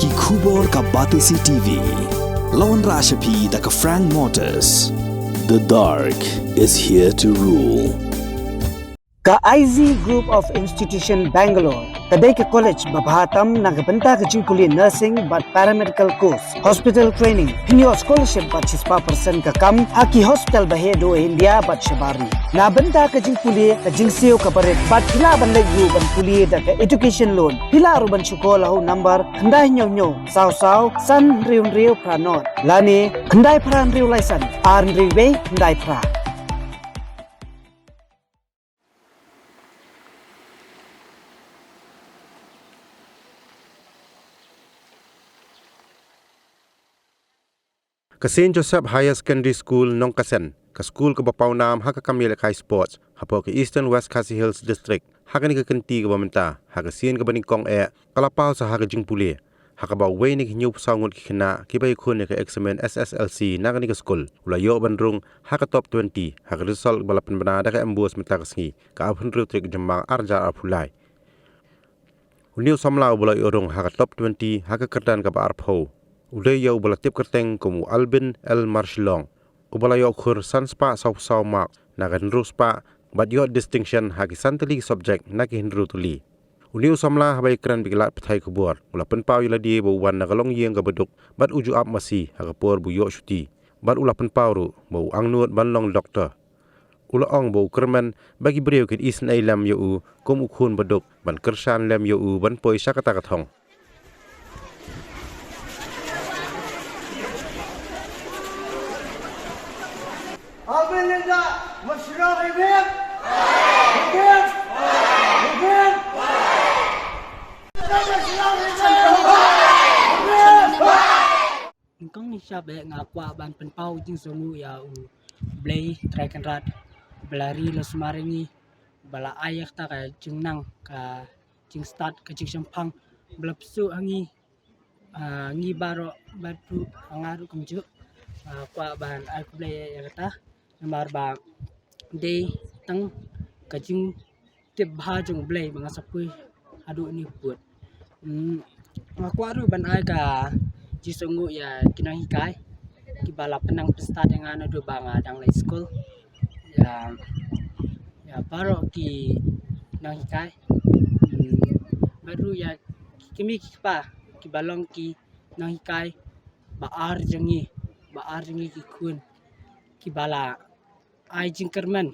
Ki Khubor ka Batisi TV. Lawan Rashapi da ka Frank Motors. The dark is here to rule. Ka IZ Group of Institution Bangalore, kadai ke college babahatam nagabenta ke jingkuli nursing but paramedical course, hospital training, pinyo scholarship but 6% ka kam, haki hospital bahedo India but shabari. Na benta ke jingkuli ke jingsio ka baret but pila ban legu ban kuli da ke education loan, pila ru ban sekolah ho number, kendai nyo saw san riu pranot, lani kendai pran riu laisan, ar riu be kendai pra. Ka St. Joseph Higher Secondary School Nong Kasen, ka school ka bapaw nam haka kamilek high sports, hapo ka Eastern West Khasi Hills District, haka ni ka kanti ka bamenta, haka sin ka baningkong kalapaw sa haka jingpuli, haka ba way ni hinyo pasangot kikina, kibay kun ka examen SSLC na ka school, ulayo bandrung haka top 20, haka result balapan banada ka ambuas metakas ka apun rutrik jambang arja apulay. Uniyo samlaw bulay orong haka top 20, haka kerdan ka ba arpaw. Ulayaw bala tip kerteng kumu Albin L. Marshallong. Ubalayaw kur sanspa saw mak nagan ruspa but your distinction haki santali subject naki hindru tuli. Uniu samla habay kran biglat patay kubur. Ula penpaw yula di bawan nagalong yeng kabaduk but uju ap masi hakapur buyo syuti. But ula penpaw ru bau angnuat banlong doktor. Ula ong bau kerman bagi beriu kit isen ay lam yu kum ukhun baduk ban kersan lam yu ban poi sakatakathong. Alvin Linda, Mashra Hibib! Hibib! Hibib! Kong ni siya ba nga kwa ban penpaw jing sungu ya blay try kan rat belari lo semaringi bala ayak ta ka jing nang ka jing start ka jing sampang belapsu angi ngi baro batu angaru kumju kwa ban ai blay ya kata namar ba day tang kajing tip bhajung blay mga sapui adu ni put makwaru ban ai ka jisungu ya kinang hikai kibala penang pesta dengan adu banga dang lai school ya baro ki nang hikai baru ya kimi kipa kibalong ki nang hikai baar jengi ki kun kibala ai jingkerman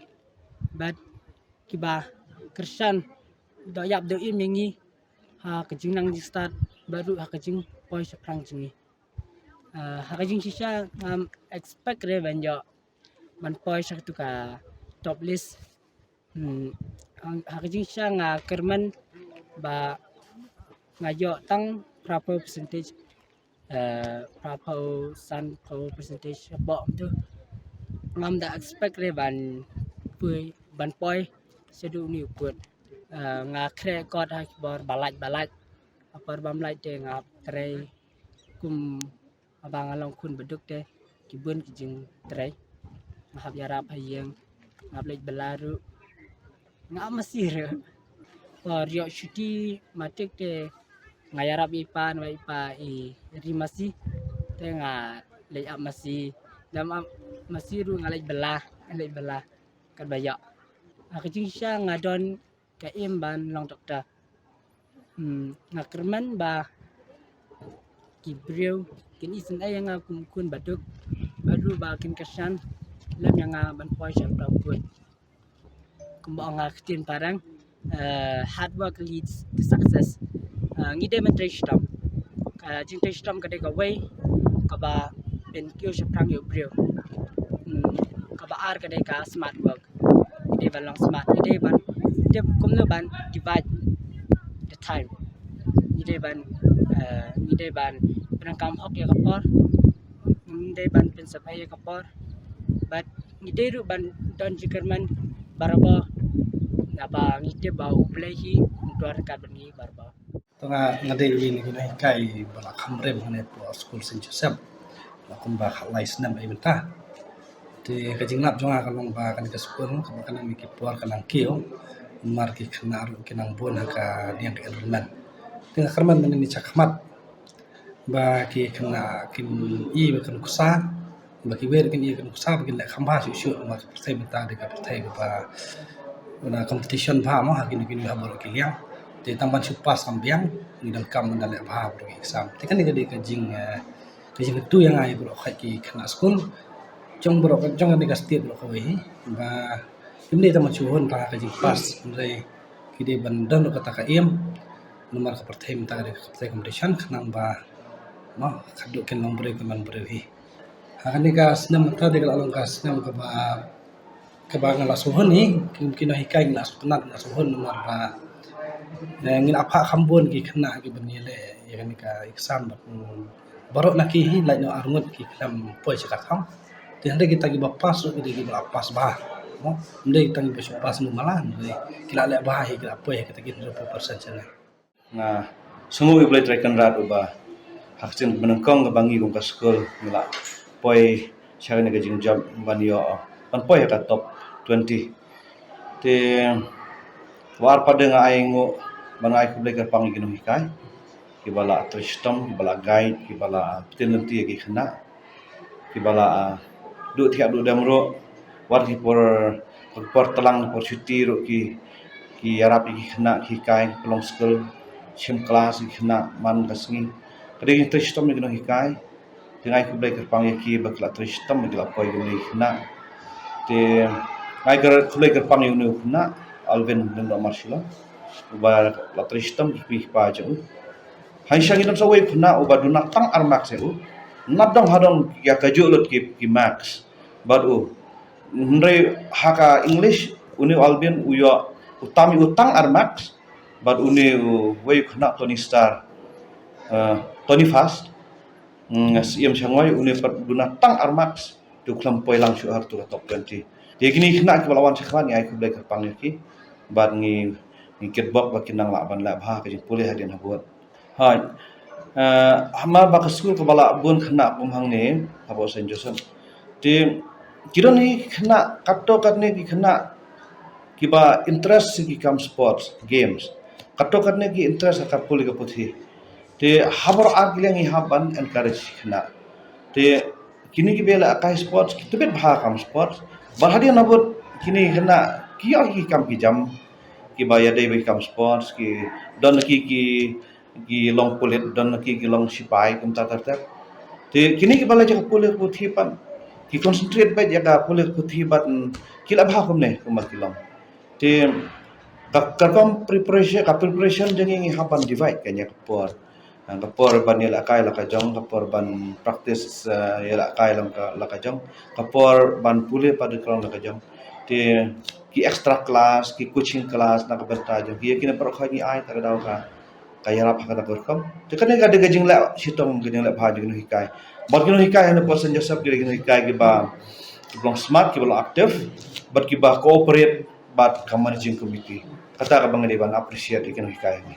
but kiba kersan do yap do imingi ha kajing nang di start baru ha kajing poi seprang jingi ha kajing sisa expect re banjo man poi sak tu ka top list ha kajing sisa nga kerman ba ngayo tang proper percentage proper san proper percentage bom tu ngam da expect re ban poi sedu ni put nga kre kot ha bor balat apar bam lai te ngap tre kum abang along kun beduk te kibun kijing tre ngap yarap hayeng ngap lek belaru ngap masir por yo syuti matik te ngayarap ipan wa ipa I rimasi te nga lek ap masi dam masiru ngalek belah kan bayak akijing sya ngadon ka imban long doktor ngakerman ba kibriu kin isen ay nga kun baduk baru ba kin kasan lam yang ban poi sya proput kumba nga kitin parang hard work leads to success ngi demonstration ka jing testam ka de ka way ka ba ben kyo sya prang yo briu kabaar kadai ka smart work ide ban long smart ide ban kumno ban divide the time ide ban penangkam hok ya kapor ide ban pensapay ya kapor but ide ru ban don jikerman baraba naba ngite ba ublehi duar ka bani barba tonga ngade ini ni kai bala khamrem hane po school St. Joseph la kumba khalai snam ai benta te kajing lap jonga kalong ba kan kasupun kan mi kipuar kanang kio mar ki khanar kinang bon ka diang ke enrollment te kharman men ni chakmat ba ki kena kim I ba kan kusa ba ki wer kan I kan kusa ba kin la khamba shu ma pertai menta de ka pertai ba na competition ba ma hakin kin ha bor ki liang te tamban shu pas sambiang ni dam kam dan le ba bor exam te kan ni de ka jing tu yang ai bro khai ki kena school trong bro trong ni ka state bro khoi ba ini taman chuhon pa ka jing pas re ki de ban dan ka ta ka nomor ka pertai menta de ka pertai competition khnang ba no kaduk ken nombre ke man brewi akan ni ka senam ta de kalong ka senam ka ba ngala suhon ni mungkin hikai ngala suhnat ngala suhon nomor ba ngin apa khambon ki khna ki bani le ya kan ka exam barok na ki hi lai no arngot ki klam poi cha kham ti hande kita ki ba pas ki de ki ba pas ba no ndai tang ba pas nu malan kila le ba hi kila poi kita ki 100% chana na semua boleh trekan rat ubah haksin menengkong ke bangi kong ka school ngila poi syara ni gajing job banio pan poi ka top 20 te war pada nga ai ngo bangai ku boleh pangi ginu hikai ki bala tristom ki bala guide ki bala tenenti ki khana ki bala du thiak du damro war ki por talang por chuti ro ki arab ki khana ki kai pelong school sim kelas ki khana man kasngi kadang tristom ni ginu hikai tengai ku boleh pangi ki bakla tristom ni la poi ginu khana te ai ku boleh pangi ginu khana alvin dan marshalla ubar la tristom ki pa ju hai sang idam sawai khuna ubar duna tang armak se u nadang hadang ya kajulut ki max badu ndre haka english uni alvin uyo utami utang armak bad uni wei khuna tony star tony fast ngasiem sangoi uni duna tang armak tu klampoi langsung har tu top 20 dia kini khna ki lawan sekhwan ni ai ku blai ka pangi ki bad ngi kitbok ba kinang la ban la bha ka jing pulih hadin habuat hai hama ba ka school ka bala bun khna pumhang ni habo Saint Joseph ti kiron ni khna katto katne ki khna ki ba interest ki kam sports games katto katne ki interest ka pulih ka puthi ti habor ar gilang hi haban encourage khna ti kini ki bela ka sports ki tebet bha kam sports bar hadin habot kini khna kiyo ki kam ki jam ki baya dei bai kam sports ki don ki long pulit don ki long sipai kum ta te kini ki bala jak pulit puthi pan ki concentrate bai jaga pulit puthi bat ki la bha kum ne kum ki long te ka kom preparation jengi hapan divide kanya por banil akai la ka jong kapor ban practice ya la kai la ka jong kapor ban pulit pada krong la ka jong te ki extra class ki coaching class na kabenta jo ki kina par khani ai ta daw ka kaya rap ka ta kom te kan ga de gajing la sitong gajing la bha jing hikai bot ki hikai na person Joseph ki hikai ki ba long smart ki ba active but ki ba cooperate but managing committee kata ka bang ban appreciate ki hikai ni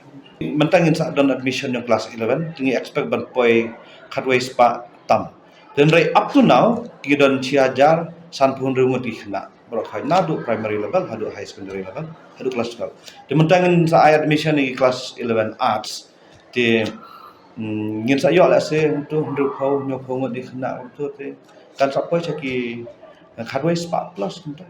mentangin sa don admission yung class 11 tingi expect ban poi khatway spa tam then right up to now ki don chiajar sanpun rumut khna bro khai nadu primary level hadu high secondary level hadu class 12 de mentangin sa ay admission ni class 11 arts te ngin sa yo la se tu ndu khau nyo khau ngodi khna tu te kan sa poi cha ki khatway spa plus kunta